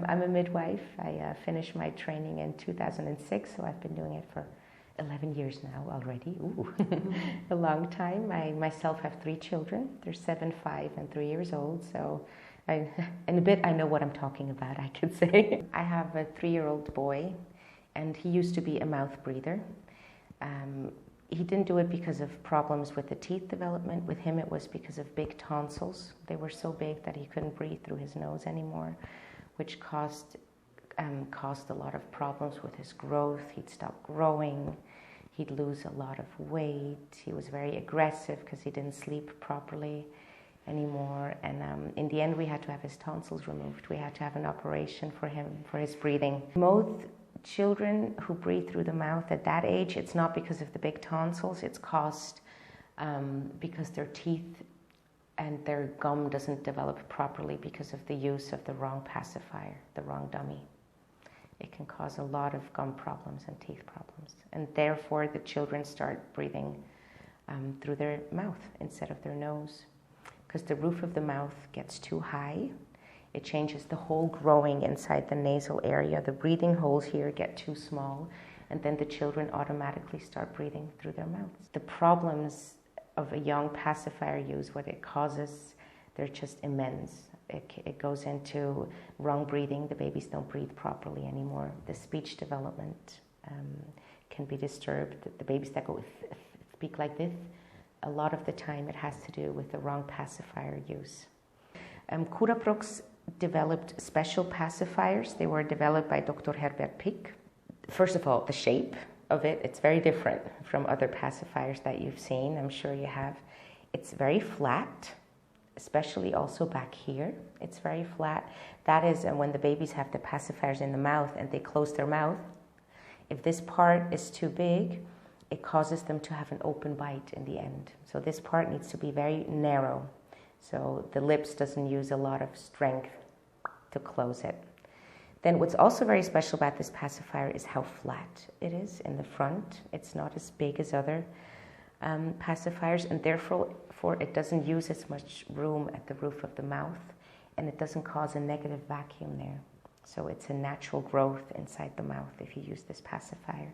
I'm a midwife. I finished my training in 2006, so I've been doing it for 11 years now already. Ooh, a long time. I myself have 3 children. They're 7, 5, and 3 years old, so in a bit I know what I'm talking about, I could say. I have a 3-year-old boy, and he used to be a mouth breather. He didn't do it because of problems with the teeth development. With him it was because of big tonsils. They were so big that he couldn't breathe through his nose anymore, which caused a lot of problems with his growth. He'd stop growing, he'd lose a lot of weight, he was very aggressive because he didn't sleep properly anymore, and in the end we had to have his tonsils removed. We had to have an operation for him, for his breathing. Most children who breathe through the mouth at that age, it's not because of the big tonsils, it's caused because their teeth and their gum doesn't develop properly because of the use of the wrong pacifier, the wrong dummy. It can cause a lot of gum problems and teeth problems, and therefore the children start breathing through their mouth instead of their nose, because the roof of the mouth gets too high. It changes the hole growing inside the nasal area. The breathing holes here get too small, and then the children automatically start breathing through their mouths. The problems of a young pacifier use, what it causes, they're just immense. It goes into wrong breathing. The babies don't breathe properly anymore. The speech development can be disturbed. The babies that go speak like this, a lot of the time it has to do with the wrong pacifier use. Curaprox developed special pacifiers. They were developed by Dr. Herbert Pick. First of all, the shape of it, it's very different from other pacifiers that you've seen. I'm sure you have. It's very flat, especially also back here. It's very flat. That is when the babies have the pacifiers in the mouth and they close their mouth. If this part is too big, it causes them to have an open bite in the end. So this part needs to be very narrow, so the lips doesn't use a lot of strength to close it. Then what's also very special about this pacifier is how flat it is in the front. It's not as big as other pacifiers, and therefore it doesn't use as much room at the roof of the mouth, and it doesn't cause a negative vacuum there. So it's a natural growth inside the mouth if you use this pacifier.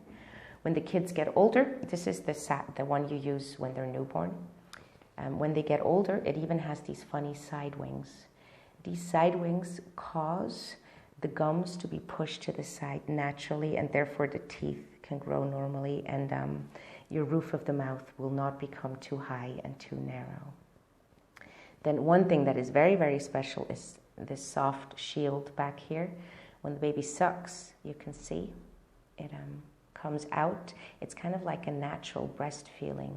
When the kids get older, this is the one you use when they're newborn. When they get older, it even has these funny side wings. These side wings cause the gums to be pushed to the side naturally, and therefore the teeth can grow normally, and your roof of the mouth will not become too high and too narrow. Then one thing that is very, very special is this soft shield back here. When the baby sucks, you can see it comes out. It's kind of like a natural breast feeling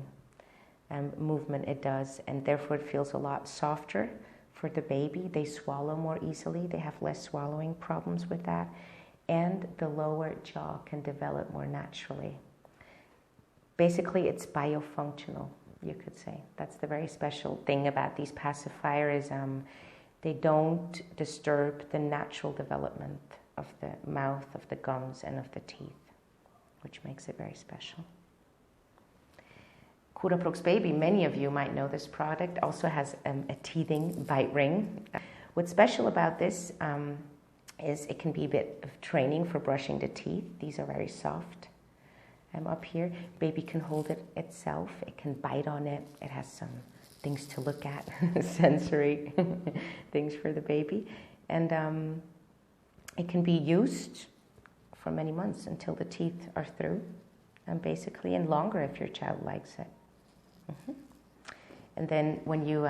movement it does, and therefore it feels a lot softer for the baby. They swallow more easily. They have less swallowing problems with that, and the lower jaw can develop more naturally. Basically, it's biofunctional, you could say. That's the very special thing about these pacifiers. They don't disturb the natural development of the mouth, of the gums, and of the teeth, which makes it very special. Curaprox Baby, many of you might know this product, also has a teething bite ring. What's special about this is it can be a bit of training for brushing the teeth. These are very soft up here. Baby can hold it itself. It can bite on it. It has some things to look at, sensory things for the baby. And it can be used for many months until the teeth are through, and basically, and longer if your child likes it. And then when you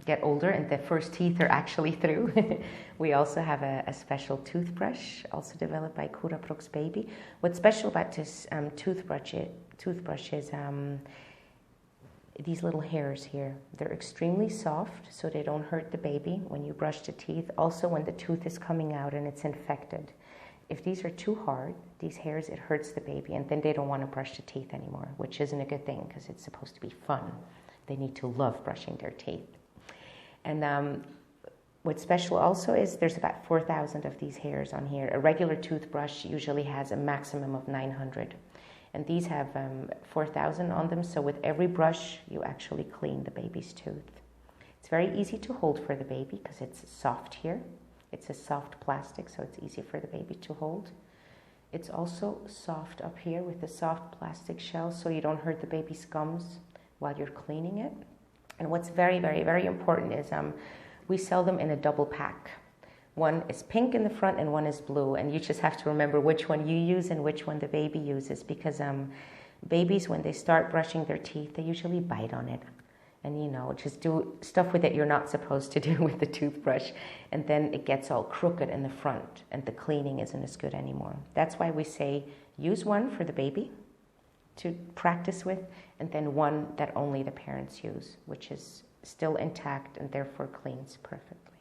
get older and the first teeth are actually through, we also have a special toothbrush, also developed by Curaprox Baby. What's special about this toothbrush is these little hairs here. They're extremely soft, so they don't hurt the baby when you brush the teeth. Also, when the tooth is coming out and it's infected, if these are too hard, these hairs, it hurts the baby, and then they don't want to brush the teeth anymore, which isn't a good thing because it's supposed to be fun. They need to love brushing their teeth. And what's special also is there's about 4,000 of these hairs on here. A regular toothbrush usually has a maximum of 900. And these have 4,000 on them, so with every brush, you actually clean the baby's tooth. It's very easy to hold for the baby because it's soft here. It's a soft plastic, so it's easy for the baby to hold. It's also soft up here with a soft plastic shell, so you don't hurt the baby's gums while you're cleaning it. And what's very, very, very important is we sell them in a double pack. One is pink in the front and one is blue, and you just have to remember which one you use and which one the baby uses, because babies, when they start brushing their teeth, they usually bite on it. And, you know, just do stuff with it you're not supposed to do with the toothbrush. And then it gets all crooked in the front and the cleaning isn't as good anymore. That's why we say use one for the baby to practice with, and then one that only the parents use, which is still intact and therefore cleans perfectly.